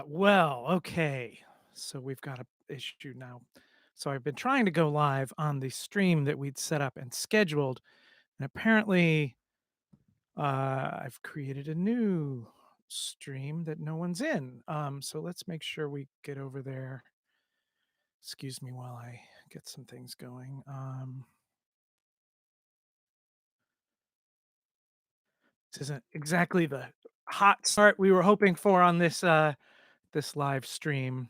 Well, okay. So we've got a issue now. So I've been trying to go live on the stream that we'd set up and scheduled, and apparently I've created a new stream that no one's in. So let's make sure we get over there. Excuse me while I get some things going. This isn't exactly the hot start we were hoping for on this live stream.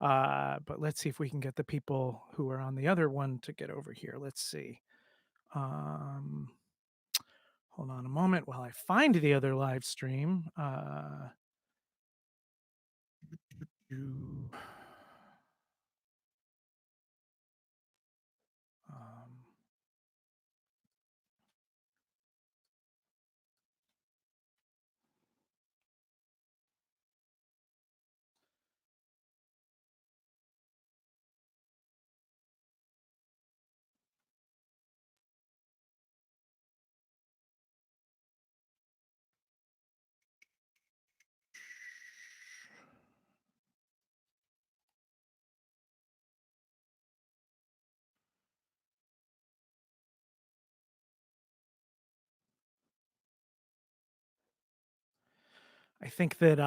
But let's see if we can get the people who are on the other one to get over here. Let's see. Um, hold on a moment while I find the other live stream. You- um, I think that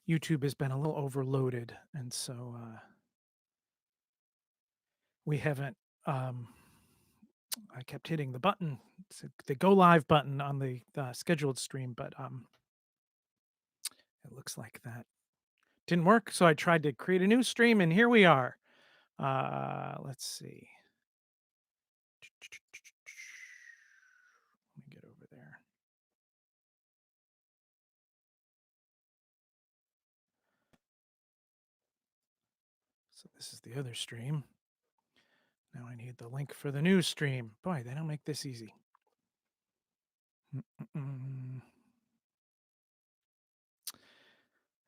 YouTube has been a little overloaded, and so we haven't. Um, I kept hitting the button, the go live button on the scheduled stream, but it looks like that didn't work. So I tried to create a new stream, and here we are. Let's see. Let me get over there. So this is the other stream. Now I need the link for the new stream. Boy, they don't make this easy. Mm-mm.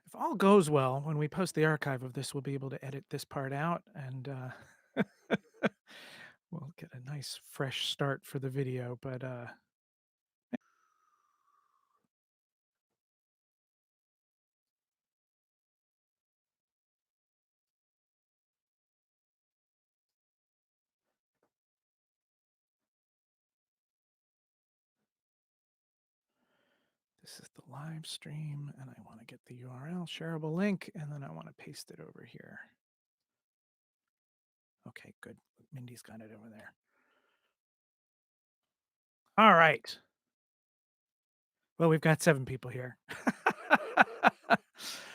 If all goes well, when we post the archive of this, we'll be able to edit this part out and we'll get a nice fresh start for the video. But this is the live stream, and I want to get the URL, shareable link, and then I want to paste it over here. Okay, good. Mindy's got it over there. All right. Well, we've got 7 people here.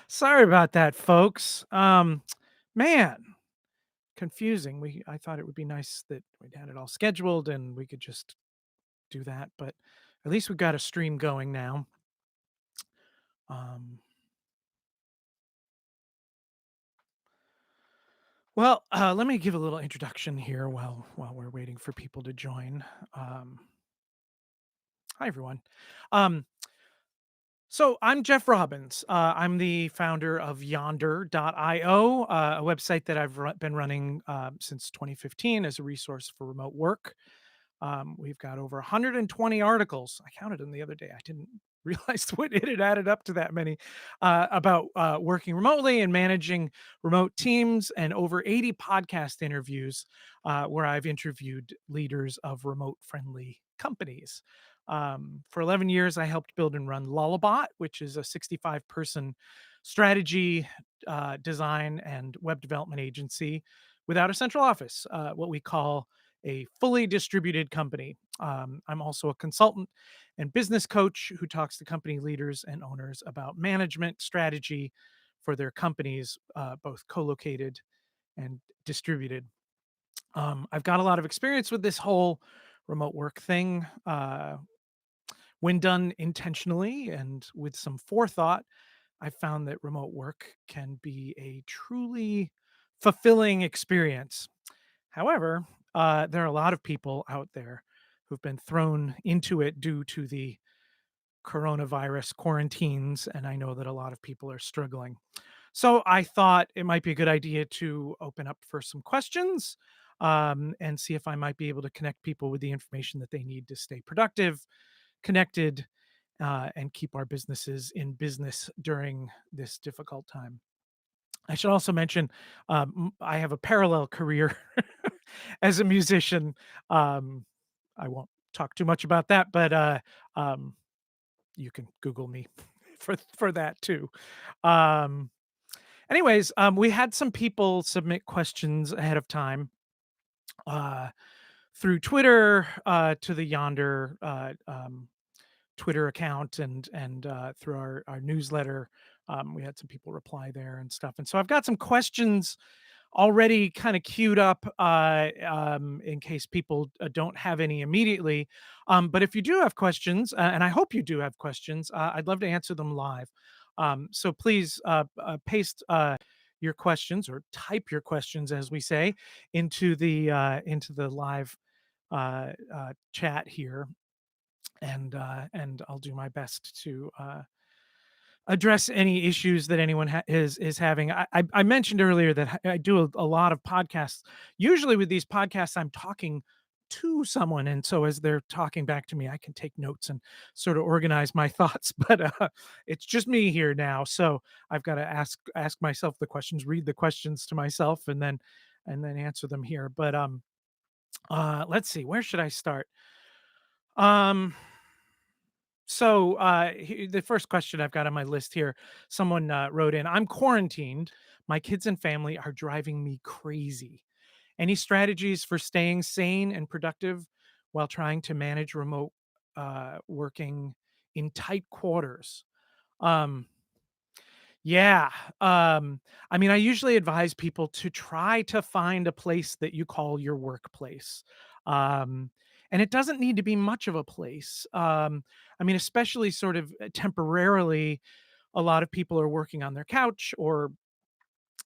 Sorry about that, folks. Man, confusing. I thought it would be nice that we'd had it all scheduled and we could just do that, but at least we've got a stream going now. Um, well, let me give a little introduction here while we're waiting for people to join. Um, Hi, everyone. Um, So I'm Jeff Robbins. I'm the founder of Yonder.io, a website that I've been running since 2015 as a resource for remote work. We've got over 120 articles. I counted them the other day. I didn't realize what it had added up to that many about working remotely and managing remote teams, and over 80 podcast interviews where I've interviewed leaders of remote friendly companies. For 11 years, I helped build and run Lullabot, which is a 65-person strategy, design, and web development agency without a central office, what we call a fully distributed company. I'm also a consultant and business coach who talks to company leaders and owners about management strategy for their companies, both co located and distributed. I've got a lot of experience with this whole remote work thing. When done intentionally and with some forethought, I found that remote work can be a truly fulfilling experience. However, there are a lot of people out there who've been thrown into it due to the coronavirus quarantines, and I know that a lot of people are struggling. So I thought it might be a good idea to open up for some questions and see if I might be able to connect people with the information that they need to stay productive connected and keep our businesses in business during this difficult time. I should also mention, I have a parallel career as a musician. Um, I won't talk too much about that, but um, you can Google me for that too. Um, Anyways, we had some people submit questions ahead of time uh, through Twitter to the Yonder Twitter account and through our newsletter. We had some people reply there and stuff, and so I've got some questions already kind of queued up in case people don't have any immediately. But if you do have questions, and I hope you do have questions, I'd love to answer them live. So please paste your questions or type your questions, as we say, into the live chat here, and I'll do my best to address any issues that anyone is having. I mentioned earlier that I do a lot of podcasts. Usually with these podcasts, I'm talking to someone, and so as they're talking back to me, I can take notes and sort of organize my thoughts. But it's just me here now, so I've got to ask myself the questions, read the questions to myself, and then answer them here. But let's see, where should I start? Um, the first question I've got on my list here, someone wrote in, I'm quarantined. My kids and family are driving me crazy. Any strategies for staying sane and productive while trying to manage remote working in tight quarters? Um, yeah. I mean, I usually advise people to try to find a place that you call your workplace. Um, and it doesn't need to be much of a place. I mean, especially sort of temporarily, a lot of people are working on their couch or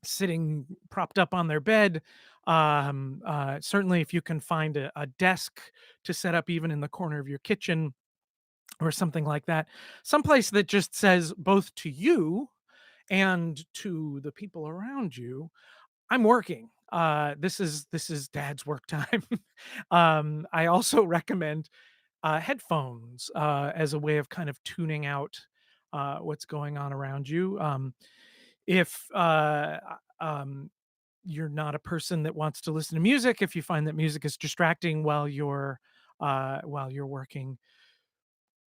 sitting propped up on their bed. Certainly, if you can find a desk to set up even in the corner of your kitchen or something like that, someplace that just says both to you and to the people around you, I'm working. This is dad's work time. I also recommend headphones as a way of kind of tuning out what's going on around you. If you're not a person that wants to listen to music, if you find that music is distracting while you're working,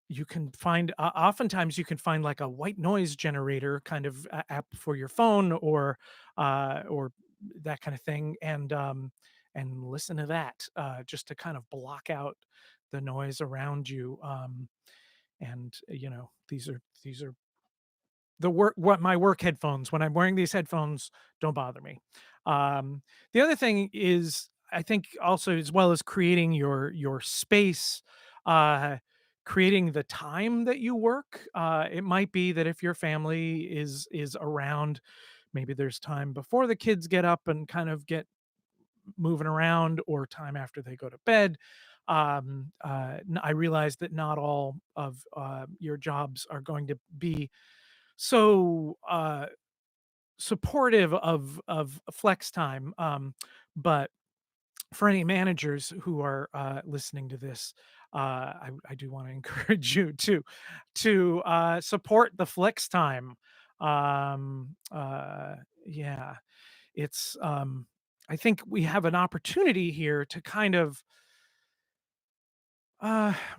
you can find oftentimes you can find like a white noise generator kind of app for your phone or that kind of thing, and listen to that just to kind of block out the noise around you. And these are the work what my work headphones. When I'm wearing these headphones, don't bother me. The other thing is, I think also, as well as creating your space, uh, creating the time that you work. It might be that if your family is around, maybe there's time before the kids get up and kind of get moving around, or time after they go to bed. I realize that not all of your jobs are going to be so supportive of flex time. But for any managers who are listening to this, I do want to encourage you to support the flex time. Yeah, it's I think we have an opportunity here to kind of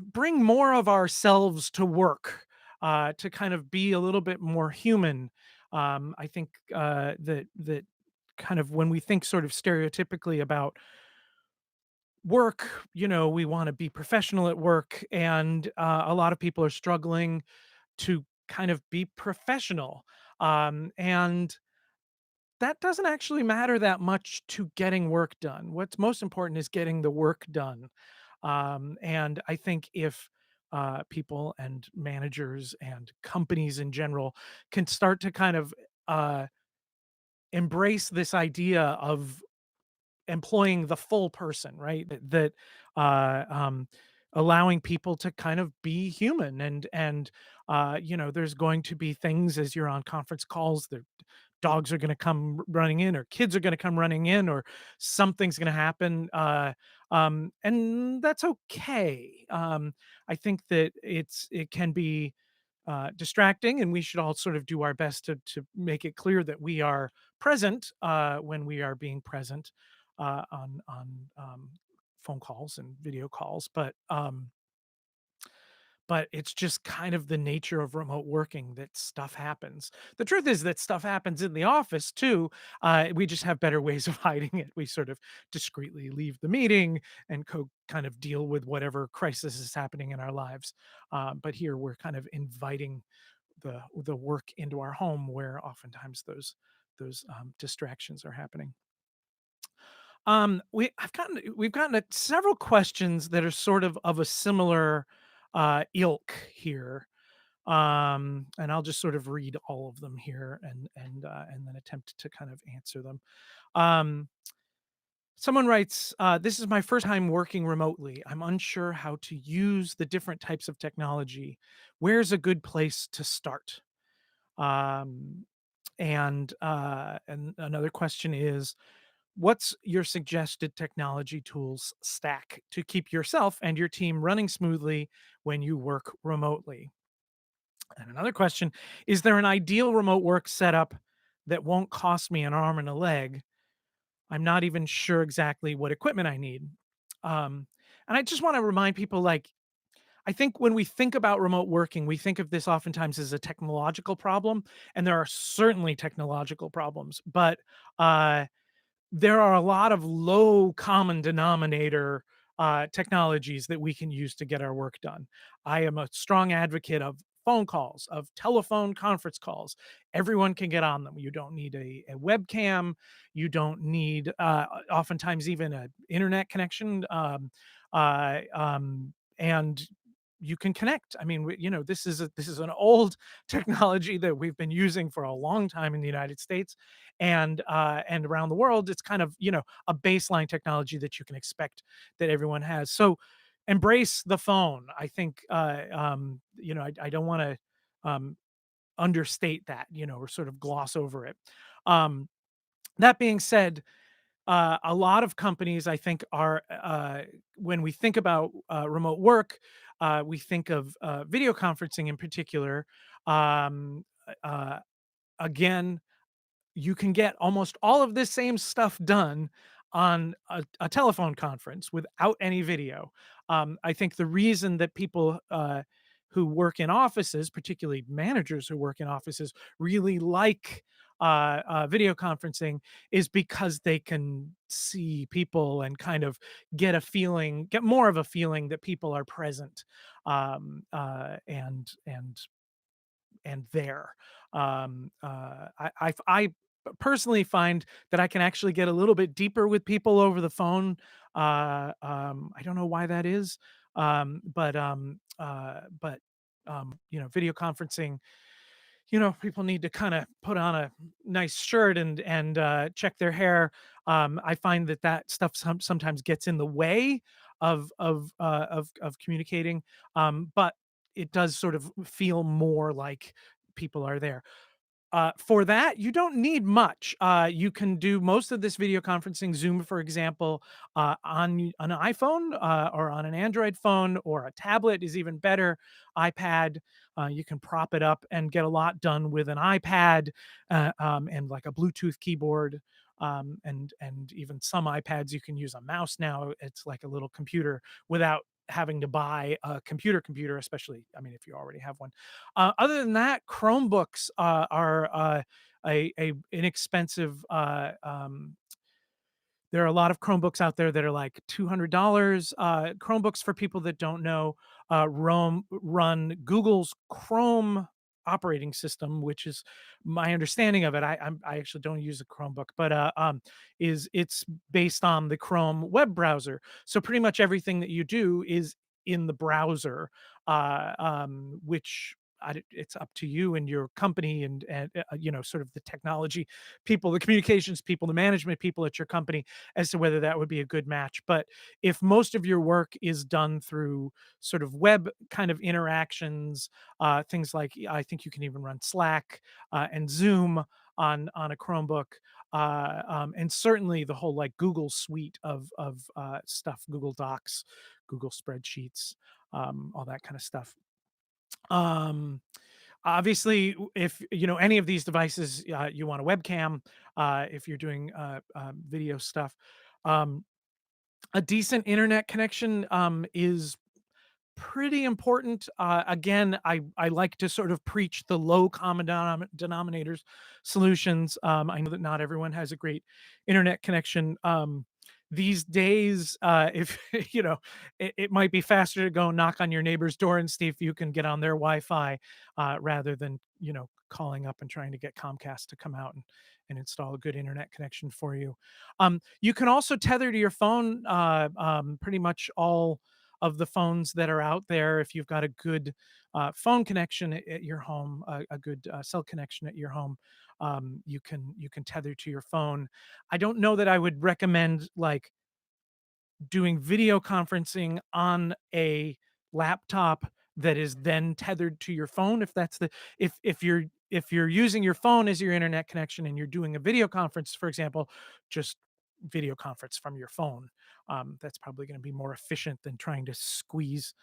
bring more of ourselves to work, to kind of be a little bit more human. I think that kind of when we think sort of stereotypically about work, we want to be professional at work, and a lot of people are struggling to kind of be professional. And that doesn't actually matter that much to getting work done. What's most important is getting the work done. And I think if people and managers and companies in general can start to kind of uh, embrace this idea of employing the full person, right? That allowing people to kind of be human, and there's going to be things as you're on conference calls. The dogs are going to come running in, or kids are going to come running in, or something's going to happen. And that's okay. I think that it can be distracting, and we should all sort of do our best to make it clear that we are present when we are being present on phone calls and video calls. But it's just kind of the nature of remote working that stuff happens. The truth is that stuff happens in the office too. We just have better ways of hiding it. We sort of discreetly leave the meeting and kind of deal with whatever crisis is happening in our lives. But here we're kind of inviting the work into our home, where oftentimes those distractions are happening. We've gotten several questions that are sort of a similar ilk here, and I'll just sort of read all of them here and then attempt to kind of answer them. Um, Someone writes, "This is my first time working remotely. I'm unsure how to use the different types of technology. Where's a good place to start?" Um, and another question is, "What's your suggested technology tools stack to keep yourself and your team running smoothly when you work remotely?" And another question, "Is there an ideal remote work setup that won't cost me an arm and a leg? I'm not even sure exactly what equipment I need." Um, and I just want to remind people, like, I think when we think about remote working, we think of this oftentimes as a technological problem, and there are certainly technological problems, but uh, there are a lot of low common denominator technologies that we can use to get our work done. I am a strong advocate of phone calls, of telephone conference calls. Everyone can get on them. You don't need a webcam. You don't need, oftentimes, even an internet connection. And you can connect. I mean, this is an old technology that we've been using for a long time in the United States, and around the world. It's kind of, a baseline technology that you can expect that everyone has. So embrace the phone. I think, I don't want to um, understate that, or sort of gloss over it. Um, that being said, a lot of companies, I think, are when we think about remote work, we think of video conferencing in particular. Um, uh, Again, you can get almost all of this same stuff done on a telephone conference without any video. I think the reason that people who work in offices, particularly managers who work in offices, really like video conferencing is because they can see people and kind of get more of a feeling that people are present, and there. I personally find that I can actually get a little bit deeper with people over the phone. I don't know why that is, video conferencing, people need to kind of put on a nice shirt and check their hair. I find that stuff sometimes gets in the way of communicating, but it does sort of feel more like people are there. For that, you don't need much. You can do most of this video conferencing, Zoom, for example, on an iPhone or on an Android phone, or a tablet is even better. iPad, you can prop it up and get a lot done with an iPad, and like a Bluetooth keyboard. And even some iPads, you can use a mouse now. It's like a little computer without having to buy a computer, especially, I mean, if you already have one. Other than that, Chromebooks are a inexpensive. There are a lot of Chromebooks out there that are like $200. Chromebooks, for people that don't know, run Google's Chrome operating system, which is my understanding of it. I actually don't use a Chromebook, but it's based on the Chrome web browser. So pretty much everything that you do is in the browser, which it's up to you and your company and sort of the technology people, the communications people, the management people at your company, as to whether that would be a good match. But if most of your work is done through sort of web kind of interactions, things like, I think you can even run Slack and Zoom on a Chromebook. and certainly the whole like Google suite of stuff, Google Docs, Google spreadsheets, all that kind of stuff. Um, Obviously, if you know any of these devices, you want a webcam. If you're doing video stuff, um, a decent internet connection is pretty important. Again, I like to sort of preach the low common denominators solutions. I know that not everyone has a great internet connection. These days, if you know, it might be faster to go knock on your neighbor's door and see if you can get on their Wi-Fi, rather than calling up and trying to get Comcast to come out and install a good internet connection for you. You can also tether to your phone. Pretty much all of the phones that are out there. If you've got a good phone connection at your home, a good cell connection at your home, you can tether to your phone. I don't know that I would recommend like doing video conferencing on a laptop that is then tethered to your phone. If that's the if you're using your phone as your internet connection and you're doing a video conference, for example, just video conference from your phone. That's probably going to be more efficient than trying to squeeze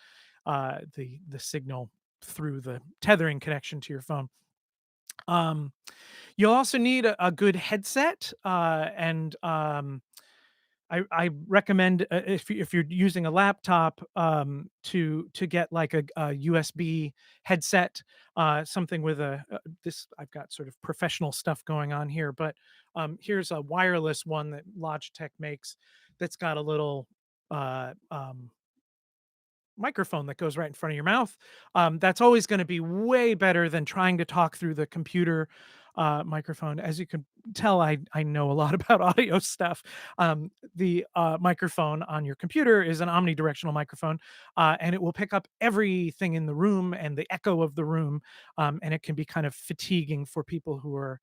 the signal through the tethering connection to your phone. Um, you'll also need a good headset, and I recommend, if you're using a laptop, to get like a USB headset, something with this. I've got sort of professional stuff going on here, but here's a wireless one that Logitech makes that's got a little microphone that goes right in front of your mouth. That's always going to be way better than trying to talk through the computer microphone. As you can tell, I know a lot about audio stuff. The microphone on your computer is an omnidirectional microphone, and it will pick up everything in the room and the echo of the room, and it can be kind of fatiguing for people who are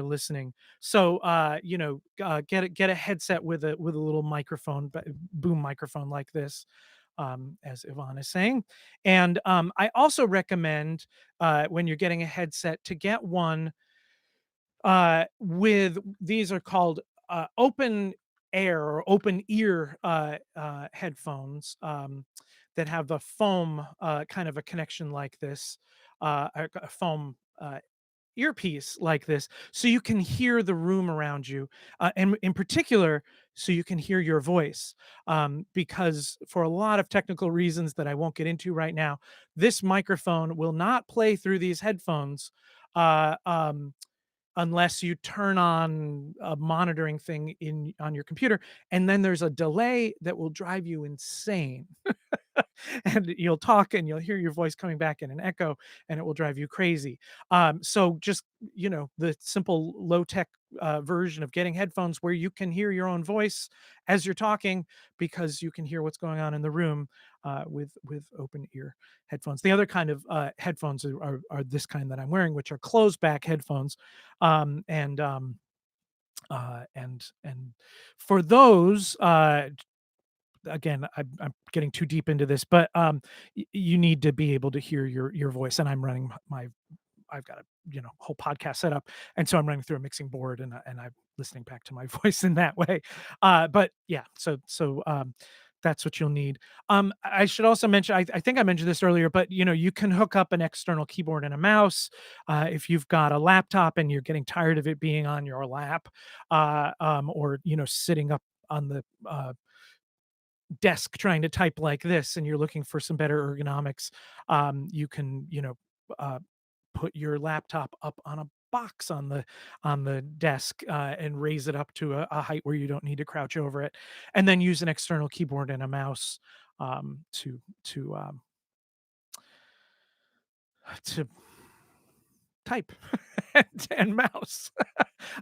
listening. So get a headset with a little microphone, but boom microphone like this, as Yvonne is saying. And I also recommend, when you're getting a headset, to get one with these are called open air or open ear headphones, that have the foam, kind of a connection like this, a foam earpiece like this, so you can hear the room around you, and in particular so you can hear your voice, because for a lot of technical reasons that I won't get into right now, this microphone will not play through these headphones, uh, um, unless you turn on a monitoring thing in on your computer, and then there's a delay that will drive you insane. And you'll talk and you'll hear your voice coming back in an echo, and it will drive you crazy. So just the simple low tech version of getting headphones where you can hear your own voice as you're talking, because you can hear what's going on in the room, with open ear headphones. The other kind of headphones are this kind that I'm wearing, which are closed back headphones, and for those, again, I'm getting too deep into this, but you need to be able to hear your voice. And I'm running my I've got a whole podcast set up, and so I'm running through a mixing board, and I'm listening back to my voice in that way. But yeah, so that's what you'll need. I should also mention, I think I mentioned this earlier, but you can hook up an external keyboard and a mouse, if you've got a laptop and you're getting tired of it being on your lap, or sitting up on the desk trying to type like this, and you're looking for some better ergonomics. You can uh, put your laptop up on a box on the desk, and raise it up to a height where you don't need to crouch over it, and then use an external keyboard and a mouse, to type and mouse.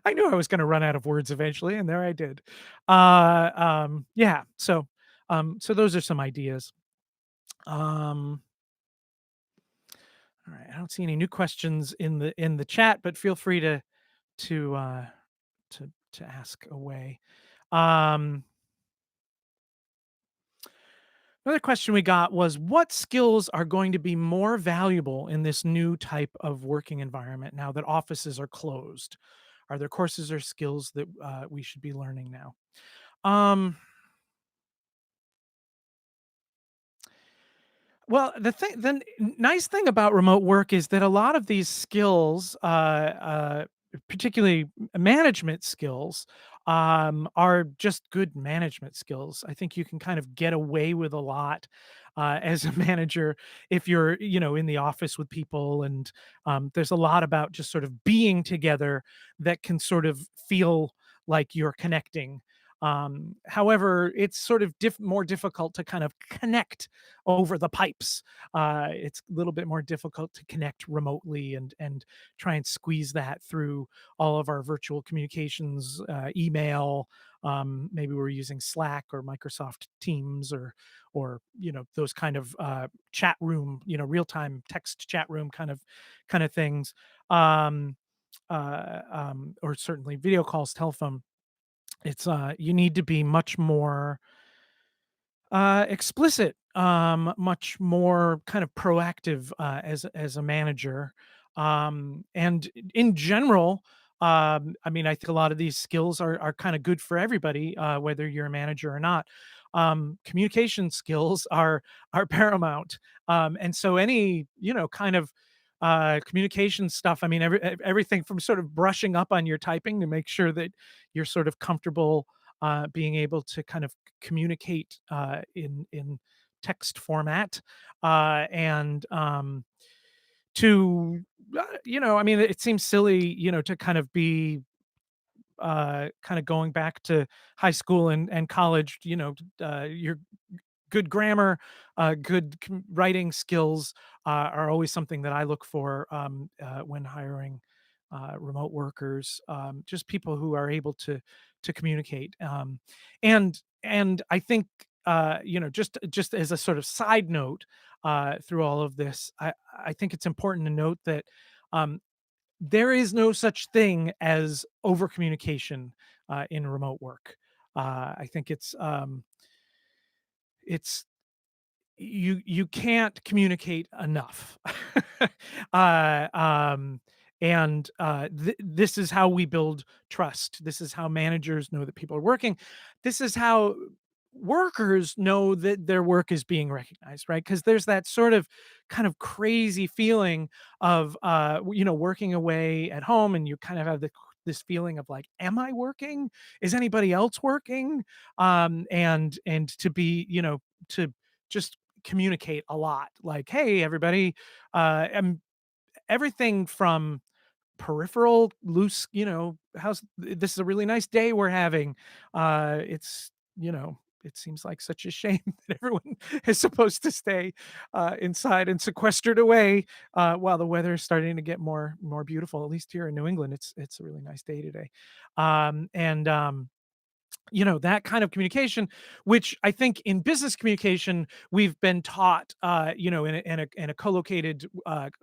I knew I was going to run out of words eventually, and there I did. Yeah, so those are some ideas. um All right. I don't see any new questions in the chat, but feel free to uh to ask away. Um Another question we got was, what skills are going to be more valuable in this new type of working environment now that offices are closed? Are there courses or skills that we should be learning now? Um, Well, nice thing about remote work is that a lot of these skills, particularly management skills, are just good management skills. I think you can kind of get away with a lot as a manager if you're, in the office with people, and there's a lot about just sort of being together that can sort of feel like you're connecting. However, it's sort of more difficult to kind of connect over the pipes. It's a little bit more difficult to connect remotely and try and squeeze that through all of our virtual communications, email. Maybe we're using Slack or Microsoft Teams or those kind of chat room, real time text chat room kind of things. Um, or certainly video calls, telephone. It's You need to be much more explicit, much more kind of proactive as a manager, and in general, I mean, I think a lot of these skills are kind of good for everybody, whether you're a manager or not. Communication skills are paramount, and so any kind of communication stuff. I mean, everything from sort of brushing up on your typing to make sure that you're sort of comfortable being able to kind of communicate in text format, and to I mean, it seems silly, to kind of be kind of going back to high school and college. Your good grammar, good writing skills are always something that I look for when hiring remote workers. Just people who are able to communicate. And I think just as a sort of side note through all of this, I think it's important to note that um, there is no such thing as over communication in remote work. I think it's you can't communicate enough. uh, um, and this is how we build trust. This is how managers know that people are working. This is how workers know that their work is being recognized, right? Because there's that sort of kind of crazy feeling of working away at home, and you kind of have this feeling of like, am I working? Is anybody else working? And to be, to just communicate a lot, like, hey everybody, and everything from peripheral loose, how's this is a really nice day we're having. It's it seems like such a shame that everyone is supposed to stay inside and sequestered away while the weather is starting to get more beautiful. At least here in New England, it's a really nice day today. And that kind of communication, which I think in business communication we've been taught, in a co-located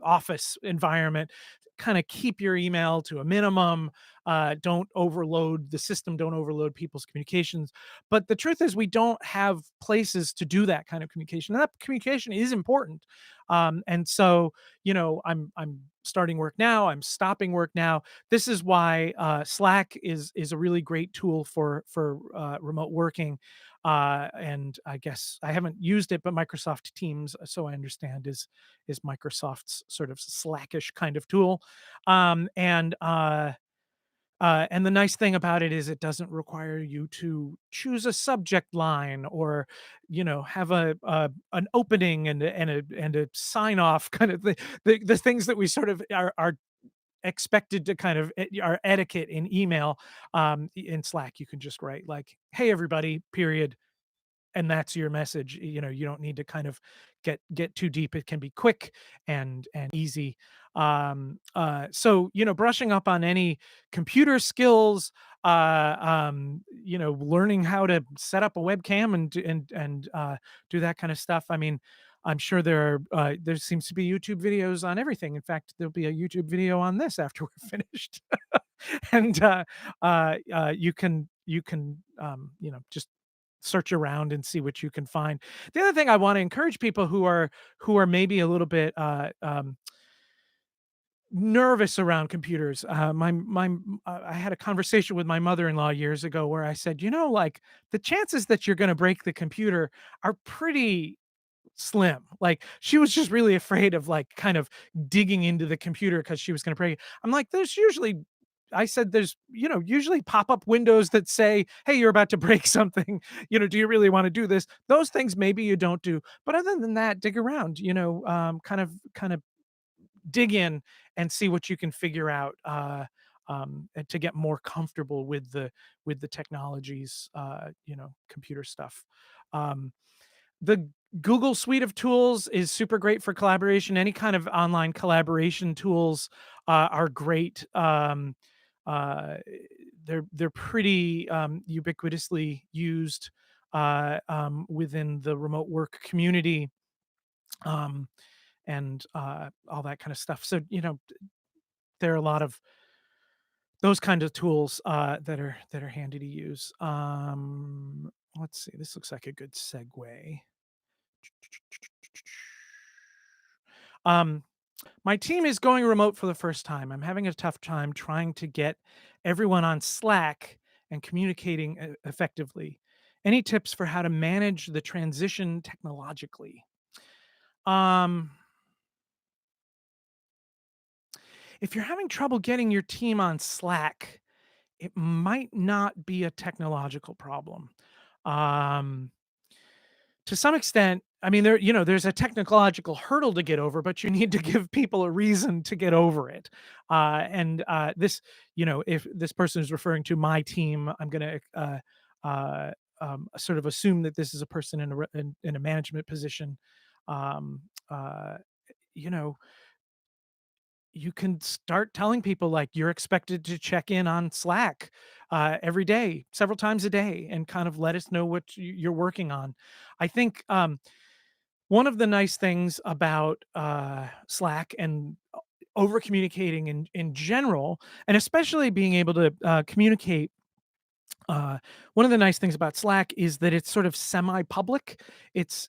office environment, kind of keep your email to a minimum. Don't overload the system, don't overload people's communications. But the truth is we don't have places to do that kind of communication, and that communication is important. And so I'm starting work now, I'm stopping work now. This is why Slack is a really great tool for remote working. And I guess I haven't used it, but Microsoft Teams, so I understand, is Microsoft's sort of Slackish kind of tool. And the nice thing about it is it doesn't require you to choose a subject line or, have a an opening and a sign off kind of the things that we sort of are expected to kind of our etiquette in email. In Slack, you can just write like, "Hey everybody," period, and that's your message. You don't need to kind of get too deep. It can be quick and easy. So brushing up on any computer skills, learning how to set up a webcam and do that kind of stuff. I mean, I'm sure there seems to be YouTube videos on everything. In fact, there'll be a YouTube video on this after we're finished. And you can just search around and see what you can find. The other thing I want to encourage people who are maybe a little bit nervous around computers. I had a conversation with my mother-in-law years ago where I said, like the chances that you're going to break the computer are pretty slim. Like she was just really afraid of like kind of digging into the computer because she was going to break it. I'm like, I said, there's, usually pop up windows that say, hey, you're about to break something. Do you really want to do this? Those things maybe you don't do. But other than that, dig around, kind of dig in and see what you can figure out to get more comfortable with the technologies, computer stuff. Um, the Google suite of tools is super great for collaboration. Any kind of online collaboration tools are great. Uh, they're pretty ubiquitously used within the remote work community. Um, and all that kind of stuff. So, there are a lot of those kind of tools that are handy to use. Let's see. This looks like a good segue. Um, my team is going remote for the first time. I'm having a tough time trying to get everyone on Slack and communicating effectively. Any tips for how to manage the transition technologically? Um, if you're having trouble getting your team on Slack, it might not be a technological problem. Um, to some extent, I mean, there's a technological hurdle to get over, but you need to give people a reason to get over it. And this, if this person is referring to my team, I'm going to sort of assume that this is a person in a management position. Um, uh, you know, you can start telling people like you're expected to check in on Slack every day, several times a day, and kind of let us know what you're working on. I think one of the nice things about Slack and over communicating in general, and especially being able to communicate. One of the nice things about Slack is that it's sort of semi-public. It's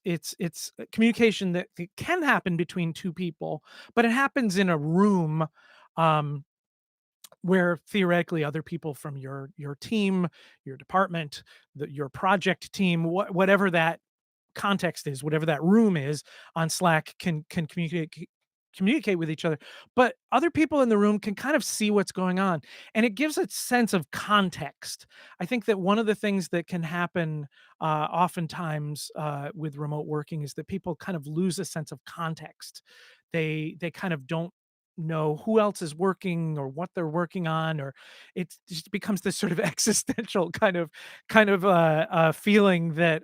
communication that can happen between two people, but it happens in a room um, where theoretically other people from your team, your department, your project team, whatever that context is, whatever that room is on Slack can communicate with each other. But other people in the room can kind of see what's going on, and it gives a sense of context. I think that one of the things that can happen oftentimes with remote working is that people kind of lose a sense of context. They kind of don't know who else is working or what they're working on, or it just becomes this sort of existential kind of feeling that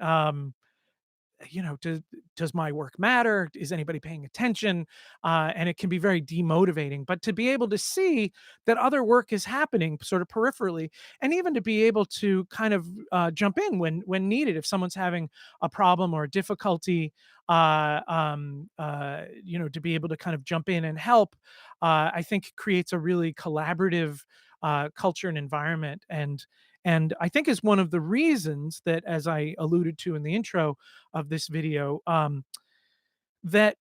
does my work matter? Is anybody paying attention? And it can be very demotivating. But to be able to see that other work is happening sort of peripherally, and even to be able to kind of jump in when needed, if someone's having a problem or a difficulty, to be able to kind of jump in and help, I think creates a really collaborative culture and environment. And I think is one of the reasons that, as I alluded to in the intro of this video, that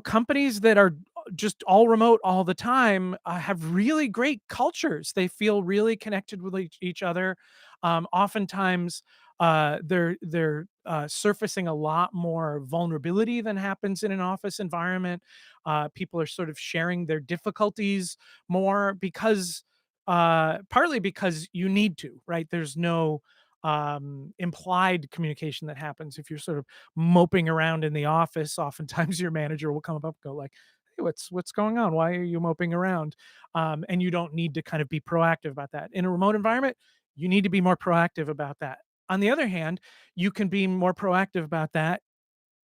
companies that are just all remote all the time have really great cultures. They feel really connected with each other. Oftentimes they're surfacing a lot more vulnerability than happens in an office environment. People are sort of sharing their difficulties more because partly because you need to, right? There's no implied communication that happens if you're sort of moping around in the office. Oftentimes your manager will come up and go like, hey, what's going on? Why are you moping around? And you don't need to kind of be proactive about that. In a remote environment, you need to be more proactive about that. On the other hand, you can be more proactive about that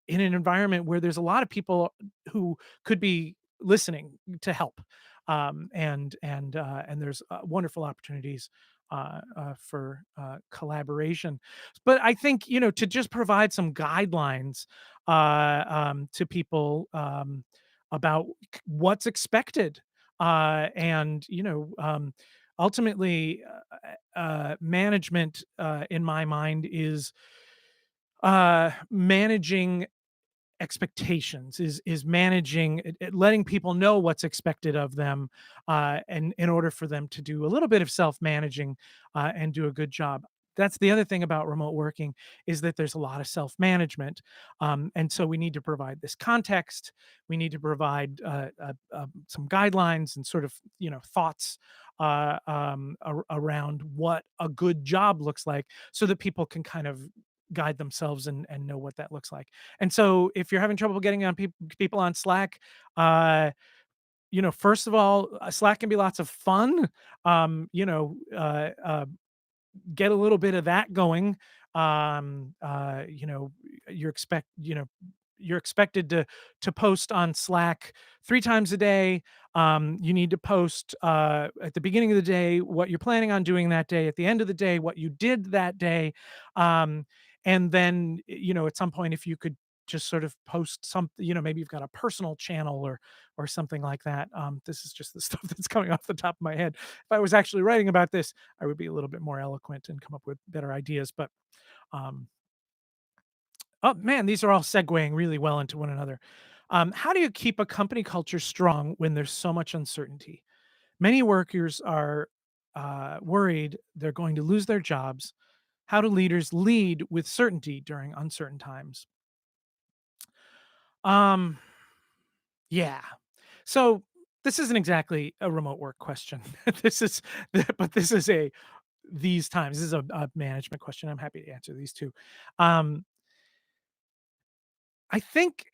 in an environment where there's a lot of people who could be listening to help. And there's wonderful opportunities for collaboration. But I think, to just provide some guidelines to people about what's expected, and ultimately, management, in my mind, is managing expectations, is managing letting people know what's expected of them, and in order for them to do a little bit of self-managing, and do a good job. That's the other thing about remote working, is that there's a lot of self-management, and so we need to provide this context. We need to provide some guidelines and sort of, thoughts, around what a good job looks like, so that people can kind of guide themselves and know what that looks like. And so if you're having trouble getting on people on Slack, uh, first of all, Slack can be lots of fun. Um, you know, uh, uh, get a little bit of that going. Um, uh, you know, you're expected to post on Slack 3 times a day. You need to post, at the beginning of the day what you're planning on doing that day, at the end of the day what you did that day, um, and then, at some point, if you could just sort of post something, maybe you've got a personal channel or something like that. This is just the stuff that's coming off the top of my head. If I was actually writing about this, I would be a little bit more eloquent and come up with better ideas. But um, oh man, these are all segueing really well into one another. How do you keep a company culture strong when there's so much uncertainty? Many workers are worried they're going to lose their jobs. How do leaders lead with certainty during uncertain times? Um, yeah. So this isn't exactly a remote work question. this is, but this is a these times. This is a management question. I'm happy to answer these too. Um, I think,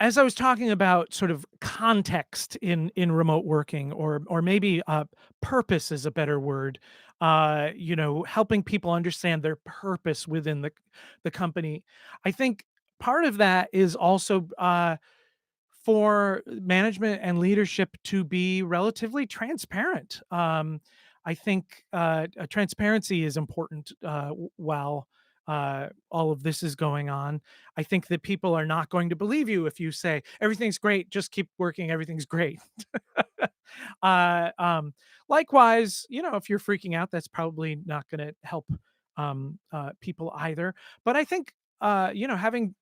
as I was talking about sort of context in remote working, or maybe purpose is a better word. Helping people understand their purpose within the company. I think part of that is also, for management and leadership to be relatively transparent. I think transparency is important, while all of this is going on. I think that people are not going to believe you if you say everything's great, just keep working, everything's great. uh, um, Likewise, if you're freaking out, that's probably not going to help people either. But I think, having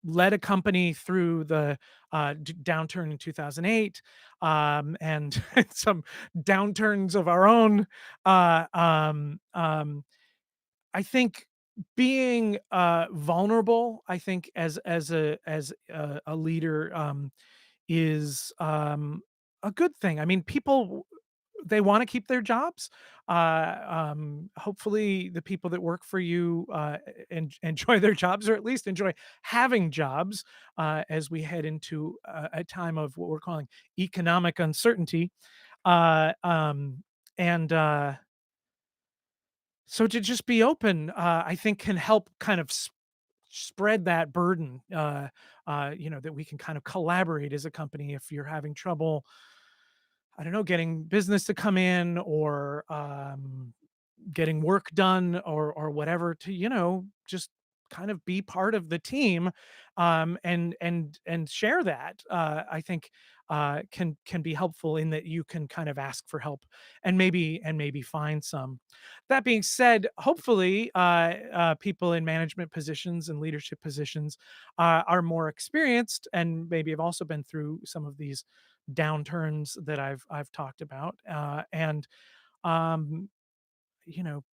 led a company through the downturn in 2008, and some downturns of our own. Uh, um, um, I think being vulnerable, I think as a leader, is a good thing. I mean, people, they want to keep their jobs. Hopefully, the people that work for you enjoy their jobs, or at least enjoy having jobs, as we head into a time of what we're calling economic uncertainty. Uh, um, and So to just be open, I think, can help kind of spread that burden. That we can kind of collaborate as a company if you're having trouble, I don't know, getting business to come in, or getting work done, or whatever, to, just kind of be part of the team, and share that. I think can be helpful, in that you can kind of ask for help, and maybe find some. That being said, hopefully, people in management positions and leadership positions are more experienced, and maybe have also been through some of these downturns that I've talked about. And um,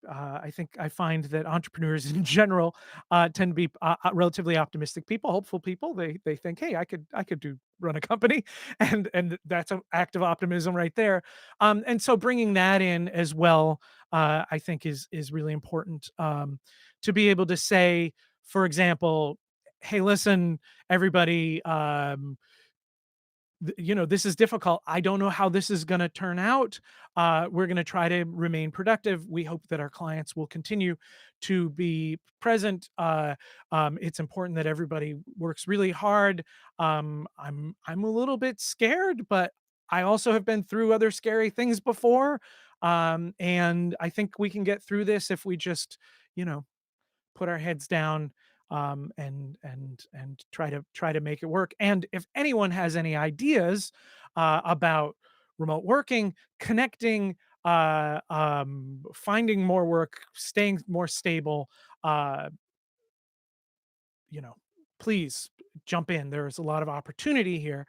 I think I find that entrepreneurs in general tend to be relatively optimistic people, hopeful people. They think, hey, I could do run a company, and that's an act of optimism right there. And so bringing that in as well, I think is really important, to be able to say, for example, hey, listen, everybody. This is difficult. I don't know how this is going to turn out. We're going to try to remain productive. We hope that our clients will continue to be present. It's important that everybody works really hard. I'm a little bit scared, but I also have been through other scary things before. And I think we can get through this if we just, you know, put our heads down, and try to make it work. And if anyone has any ideas about remote working, connecting, finding more work, staying more stable, uh, you know, please jump in. There's a lot of opportunity here,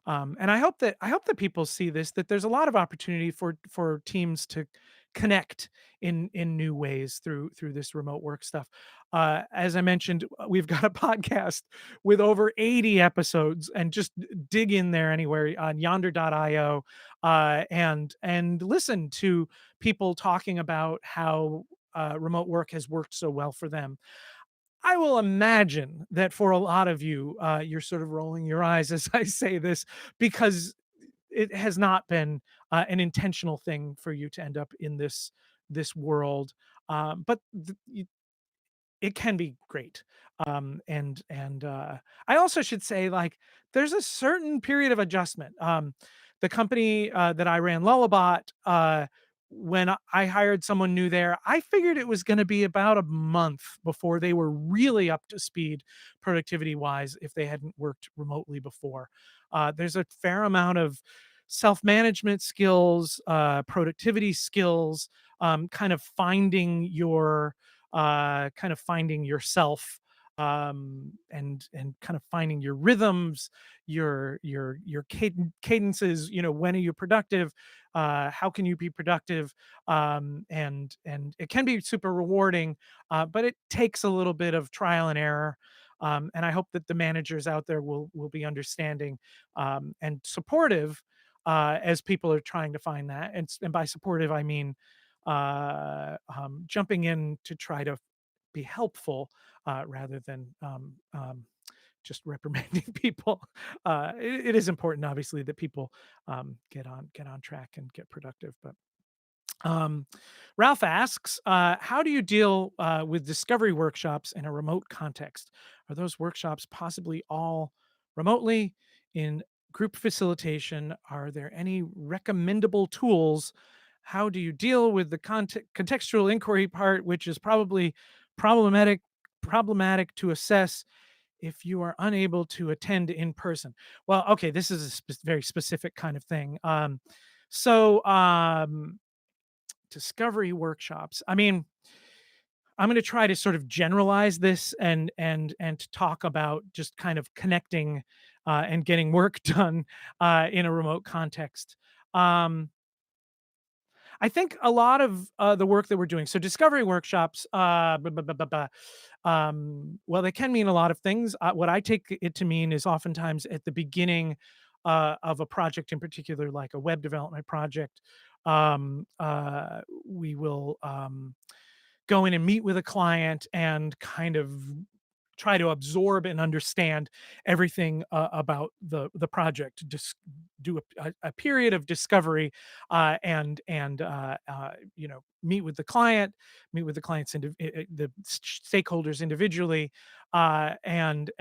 and I hope that people see this, that there's a lot of opportunity for teams to connect in new ways through this remote work stuff. As I mentioned, we've got a podcast with over 80 episodes, and just dig in there anywhere on yonder.io, and listen to people talking about how remote work has worked so well for them. I will imagine that for a lot of you, you're sort of rolling your eyes as I say this, because it has not been an intentional thing for you to end up in this world. But it can be great. And I also should say, like, there's a certain period of adjustment. The company that I ran, Lullabot, when I hired someone new there, I figured it was going to be about a month before they were really up to speed productivity wise if they hadn't worked remotely before. There's a fair amount of self management skills, productivity skills, kind of finding yourself, and kind of finding your rhythms, your cadences. When are you productive? How can you be productive? And it can be super rewarding, but it takes a little bit of trial and error. And I hope that the managers out there will be understanding, and supportive, as people are trying to find that. And by supportive, I mean jumping in to try to be helpful, rather than just reprimanding people. It is important, obviously, that people get on track and get productive. But um, Ralph asks, how do you deal with discovery workshops in a remote context? Are those workshops possibly all remotely in group facilitation? Are there any recommendable tools? How do you deal with the contextual inquiry part, which is probably problematic problematic to assess if you are unable to attend in person? Well, okay, this is a very specific kind of thing. So discovery workshops. I mean, I'm going to try to sort of generalize this, and to talk about just kind of connecting, and getting work done in a remote context. Um, I think a lot of the work that we're doing, so discovery workshops, well, they can mean a lot of things. What I take it to mean is oftentimes at the beginning of a project, in particular, like a web development project. We will go in and meet with a client and kind of try to absorb and understand everything about the project. Just do a period of discovery, and meet with the clients, the stakeholders individually, and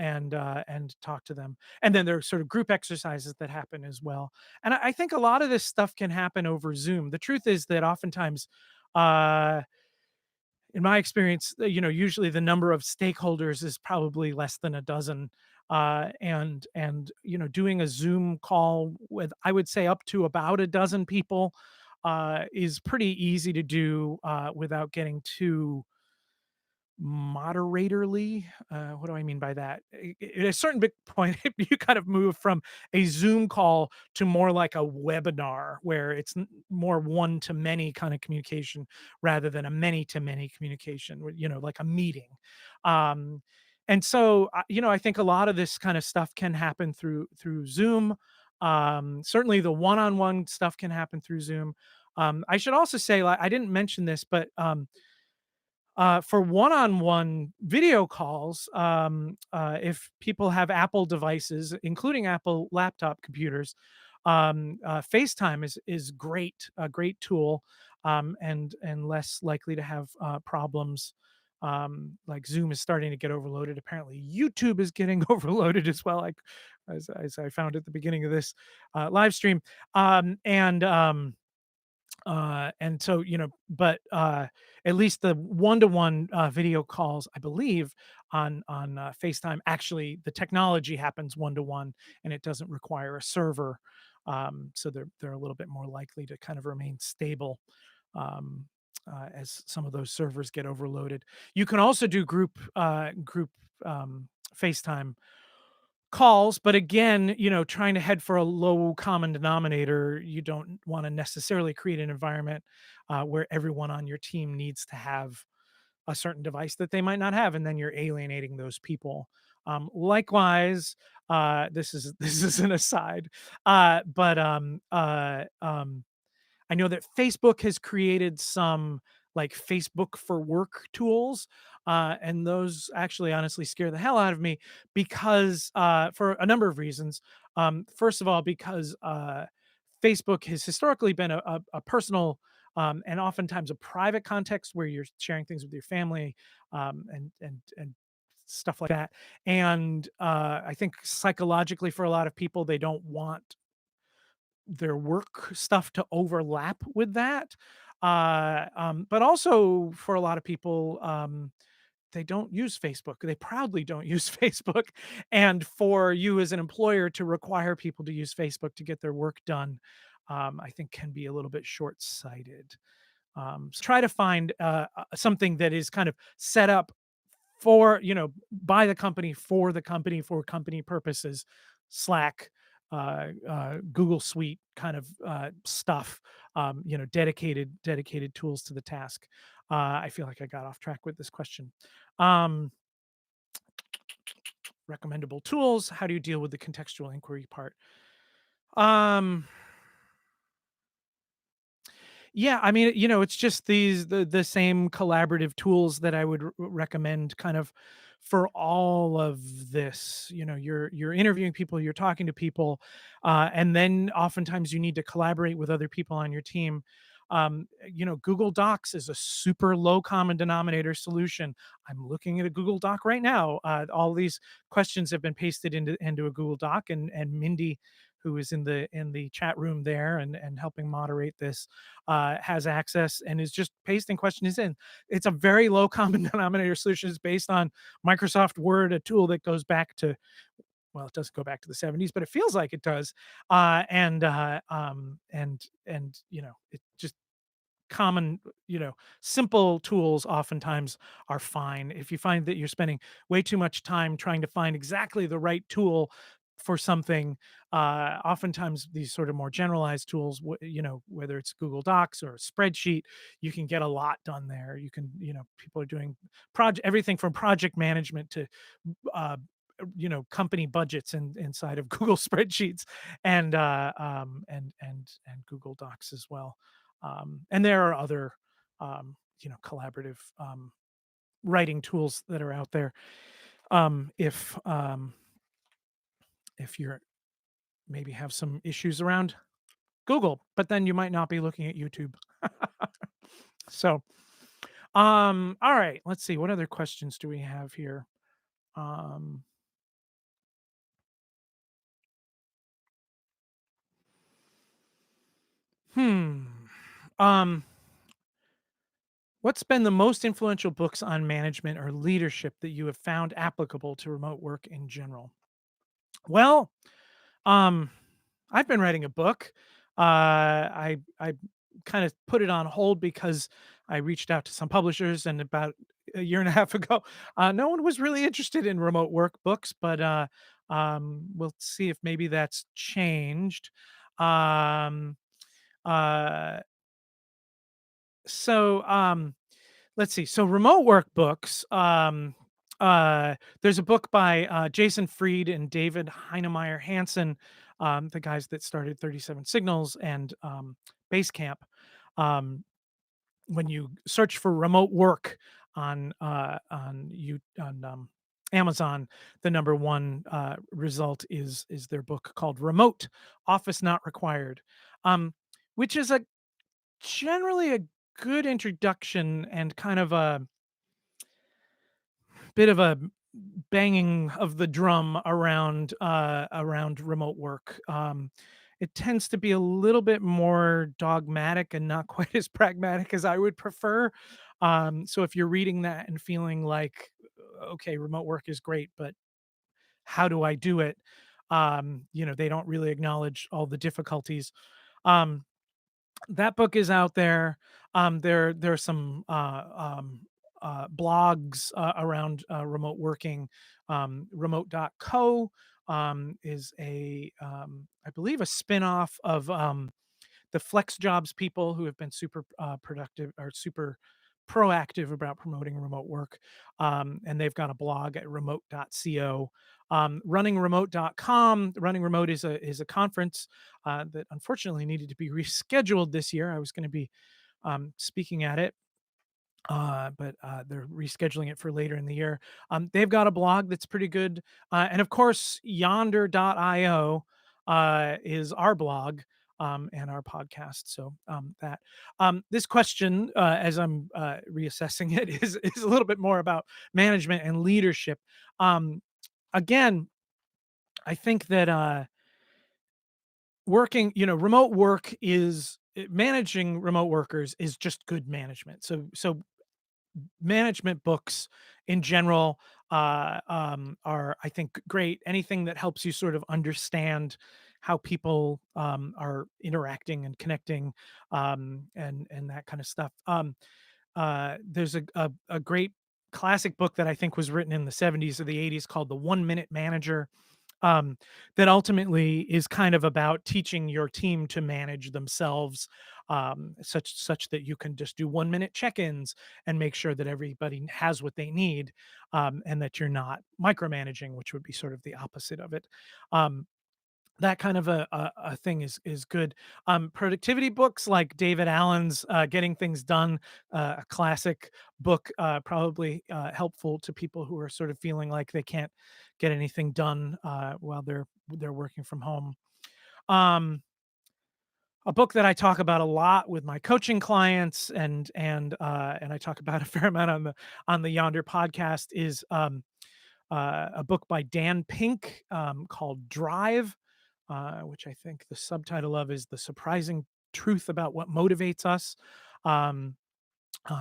talk to them. And then there are sort of group exercises that happen as well. And I think a lot of this stuff can happen over Zoom. The truth is that oftentimes, uh, in my experience, usually the number of stakeholders is probably less than a dozen. And doing a Zoom call with, I would say, up to about a dozen people is pretty easy to do, without getting too moderatorly. What do I mean by that? At a certain big point, you kind of move from a Zoom call to more like a webinar, where it's more one to many kind of communication rather than a many to many communication, like a meeting. Um, and so, I think a lot of this kind of stuff can happen through Zoom. Certainly, the one-on-one stuff can happen through Zoom. I should also say, like, I didn't mention this, but for one-on-one video calls, if people have Apple devices, including Apple laptop computers, FaceTime is great, a great tool, and less likely to have problems. Like Zoom is starting to get overloaded. Apparently, YouTube is getting overloaded as well, like as I found at the beginning of this live stream. And so, but at least the one-to-one video calls, I believe, on FaceTime, actually the technology happens one-to-one, and it doesn't require a server. So they're a little bit more likely to kind of remain stable. Um, as some of those servers get overloaded. You can also do group FaceTime calls, but again, trying to head for a low common denominator, you don't want to necessarily create an environment where everyone on your team needs to have a certain device that they might not have, and then you're alienating those people. Likewise, this is this is an aside, but I know that Facebook has created some like Facebook for work tools, and those actually honestly scare the hell out of me because for a number of reasons. First of all, because Facebook has historically been a personal and oftentimes a private context where you're sharing things with your family and stuff like that. And I think psychologically, for a lot of people, they don't want their work stuff to overlap with that. But also for a lot of people, they don't use Facebook. They proudly don't use Facebook. And for you as an employer to require people to use Facebook to get their work done, I think can be a little bit short sighted. So try to find something that is kind of set up for by the company for the company for company purposes. Slack, Google Suite kind of stuff. Dedicated tools to the task. I feel like I got off track with this question. um Recommendable tools. How do you deal with the contextual inquiry part? um Yeah, I mean, it's just the same collaborative tools that I would recommend kind of for all of this. You're interviewing people, you're talking to people, and then oftentimes you need to collaborate with other people on your team. Google Docs is a super low common denominator solution. I'm looking at a Google Doc right now. All these questions have been pasted into a Google Doc, and Mindy, who is in the chat room there and helping moderate this, has access and is just pasting questions in. It's a very low common denominator solution. It's based on Microsoft Word, a tool that goes back to, well, it doesn't go back to the 70s, but it feels like it does. And it just common, simple tools oftentimes are fine. If you find that you're spending way too much time trying to find exactly the right tool for something, oftentimes these sort of more generalized tools, whether it's Google Docs or a spreadsheet, you can get a lot done there. You can, people are doing project everything from project management to uh, company budgets inside of Google spreadsheets and Google Docs as well. And there are other collaborative writing tools that are out there. If you're maybe have some issues around Google, but then you might not be looking at YouTube. So, all right, let's see. What other questions do we have here? Um, hmm. Um, what's been the most influential books on management or leadership that you have found applicable to remote work in general? Well, um, I've been writing a book. I kind of put it on hold because I reached out to some publishers, and about a year and a half ago, no one was really interested in remote work books. But we'll see if maybe that's changed. Um, uh, so let's see. So remote work books. There's a book by Jason Fried and David Heinemeier Hansen, the guys that started 37 Signals and Basecamp. Um, when you search for remote work on Amazon, the number one result is their book called Remote: Office Not Required, which is a generally a good introduction and kind of a bit of a banging of the drum around remote work. It tends to be a little bit more dogmatic and not quite as pragmatic as I would prefer. So if you're reading that and feeling like, okay, remote work is great, but how do I do it? They don't really acknowledge all the difficulties. Um, that book is out there. There are some blogs around remote working. Remote.co is I believe, a spinoff of the flex jobs people who have been super productive or super proactive about promoting remote work. And they've got a blog at remote.co. Runningremote.com. Running Remote is a conference that unfortunately needed to be rescheduled this year. I was going to be speaking at it, but they're rescheduling it for later in the year. They've got a blog that's pretty good, and of course, Yonder.io is our blog and our podcast. So that this question, as I'm reassessing it, is a little bit more about management and leadership. Again, I think that remote work is managing remote workers is just good management. So management books in general are, I think, great. Anything that helps you sort of understand how people are interacting and connecting, and that kind of stuff. There's a great classic book that I think was written in the 70s or the 80s called The 1 Minute Manager, that ultimately is kind of about teaching your team to manage themselves, such that you can just do 1 minute check-ins and make sure that everybody has what they need, and that you're not micromanaging, which would be sort of the opposite of it. Um, that kind of a thing is good. Productivity books like David Allen's Getting Things Done, a classic book, probably helpful to people who are sort of feeling like they can't get anything done while they're working from home. Um, a book that I talk about a lot with my coaching clients, and I talk about a fair amount on the Yonder podcast, is a book by Dan Pink called Drive, which I think the subtitle of is The Surprising Truth About What Motivates Us. Um,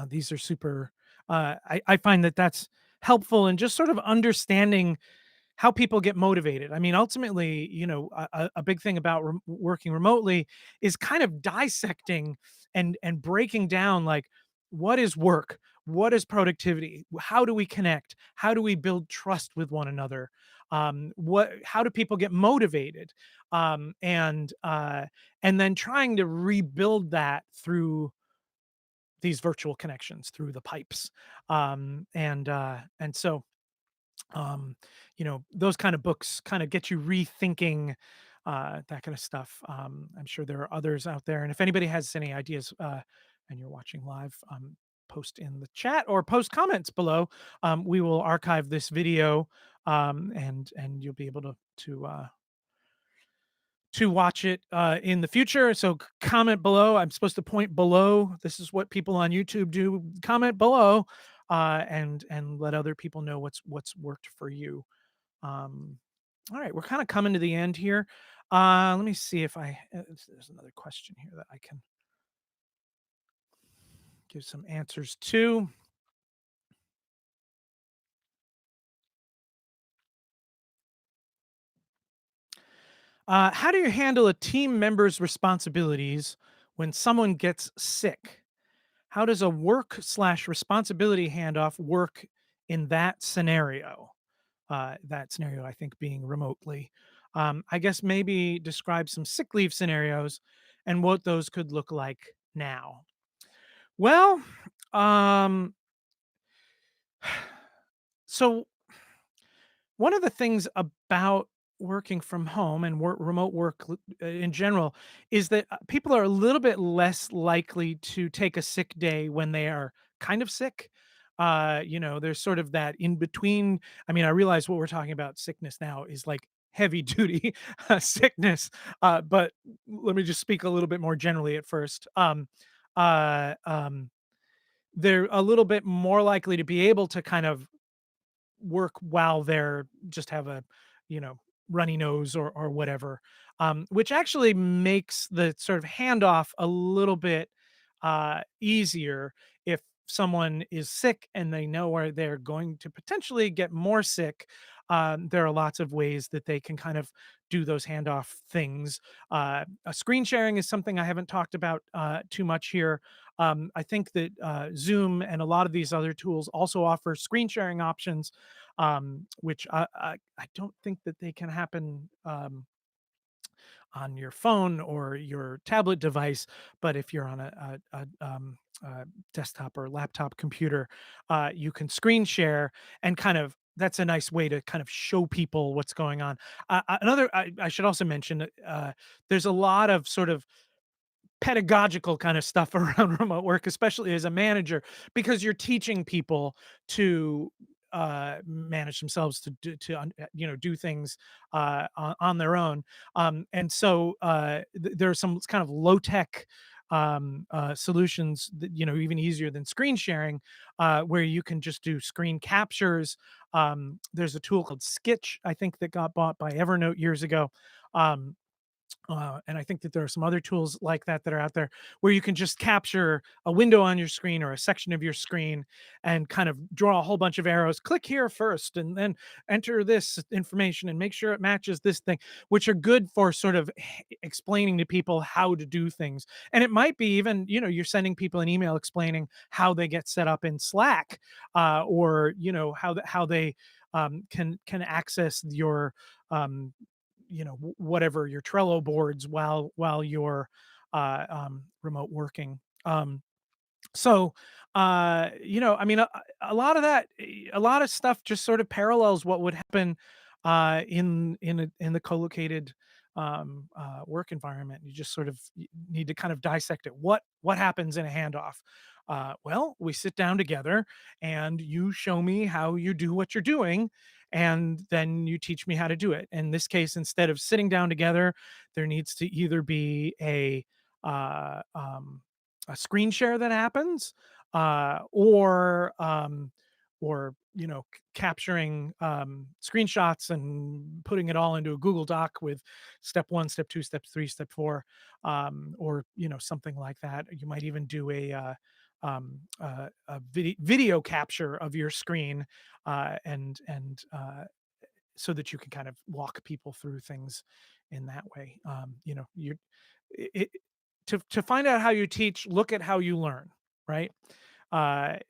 these are super, I find that that's helpful in just sort of understanding how people get motivated. I mean, ultimately, a big thing about working remotely is kind of dissecting and breaking down, like, what is work, what is productivity, how do we connect, how do we build trust with one another, what how do people get motivated, and then trying to rebuild that through these virtual connections, through the pipes, and so those kind of books kind of get you rethinking that kind of stuff. I'm sure there are others out there, and if anybody has any ideas, and you're watching live, post in the chat or post comments below. We will archive this video, and you'll be able to watch it in the future. So comment below. I'm supposed to point below. This is what people on YouTube do. Comment below, and let other people know what's worked for you. All right, we're kind of coming to the end here. Let me see if there's another question here that I can give some answers to. How do you handle a team member's responsibilities when someone gets sick? How does a work/responsibility handoff work in that scenario? That scenario, I think, being remotely. I guess maybe describe some sick leave scenarios and what those could look like now. Well, um, so one of the things about working from home and remote work in general is that people are a little bit less likely to take a sick day when they are kind of sick. There's sort of that in between. I mean, I realize what we're talking about sickness now is like heavy duty sickness, but let me just speak a little bit more generally at first. Uh, um, they're a little bit more likely to be able to kind of work while they're just have a, you know, runny nose or whatever, which actually makes the sort of handoff a little bit easier if someone is sick and they know where they're going to potentially get more sick. there are lots of ways that they can kind of do those handoff things. Screen sharing is something I haven't talked about too much here. I think that Zoom and a lot of these other tools also offer screen sharing options, which I don't think that they can happen on your phone or your tablet device. But if you're on a desktop or laptop computer, you can screen share and kind of that's a nice way to kind of show people what's going on. I should also mention that there's a lot of sort of pedagogical kind of stuff around remote work, especially as a manager, because you're teaching people to manage themselves to do things on their own. And so there are some kind of low tech solutions that even easier than screen sharing, where you can just do screen captures. There's a tool called Skitch, I think, that got bought by Evernote years ago. Um, and I think that there are some other tools like that that are out there where you can just capture a window on your screen or a section of your screen and kind of draw a whole bunch of arrows. Click here first and then enter this information and make sure it matches this thing, which are good for sort of explaining to people how to do things. And it might be even, you're sending people an email explaining how they get set up in Slack, or, how they can access your um, whatever your Trello boards while you're remote working. So I mean, a lot of that, a lot of stuff just sort of parallels what would happen in the co-located work environment. You just sort of need to kind of dissect it. What happens in a handoff? Well, we sit down together and you show me how you do what you're doing, and then you teach me how to do it. In this case, instead of sitting down together, there needs to either be uh, um, a screen share that happens, or capturing screenshots and putting it all into a Google Doc with step 1, step 2, step 3, step 4, or something like that. You might even do a video capture of your screen, and so that you can kind of walk people through things in that way. You it, to find out how you teach, look at how you learn, right?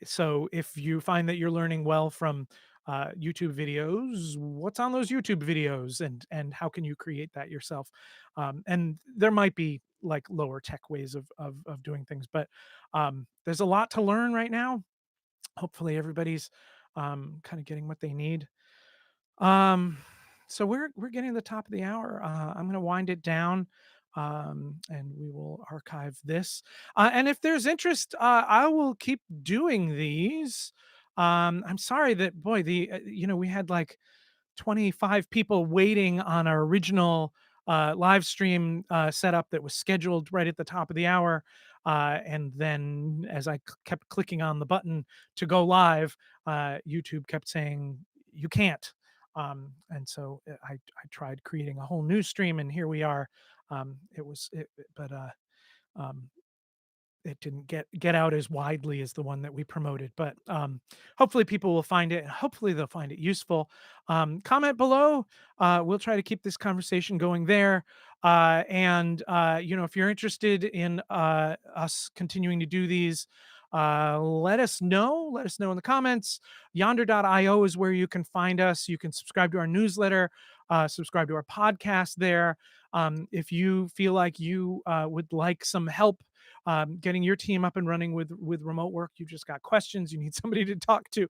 So if you find that you're learning well from YouTube videos, what's on those YouTube videos, and how can you create that yourself? And there might be like lower tech ways of doing things, but there's a lot to learn right now. Hopefully, everybody's kind of getting what they need. Um, so we're getting to the top of the hour. I'm going to wind it down, and we will archive this. And if there's interest, I will keep doing these. I'm sorry that boy, we had like 25 people waiting on our original live stream setup that was scheduled right at the top of the hour. And then as I kept clicking on the button to go live, YouTube kept saying, you can't. And so I tried creating a whole new stream, and here we are. But um, it didn't get out as widely as the one that we promoted, but hopefully people will find it, and hopefully they'll find it useful. Comment below. We'll try to keep this conversation going there. And if you're interested in us continuing to do these, let us know in the comments. Yonder.io is where you can find us. You can subscribe to our newsletter, subscribe to our podcast there. If you feel like you would like some help getting your team up and running with remote work, you just got questions, you need somebody to talk to,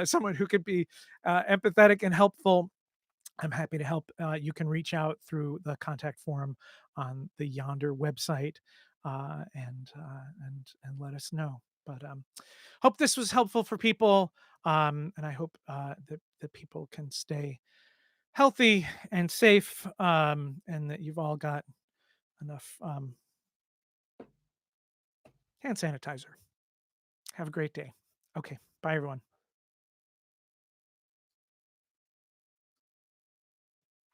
someone who could be empathetic and helpful, I'm happy to help. You can reach out through the contact form on the Yonder website, and let us know. But hope this was helpful for people, and I hope that people can stay healthy and safe, and that you've all got enough hand sanitizer. Have a great day. Okay, bye everyone.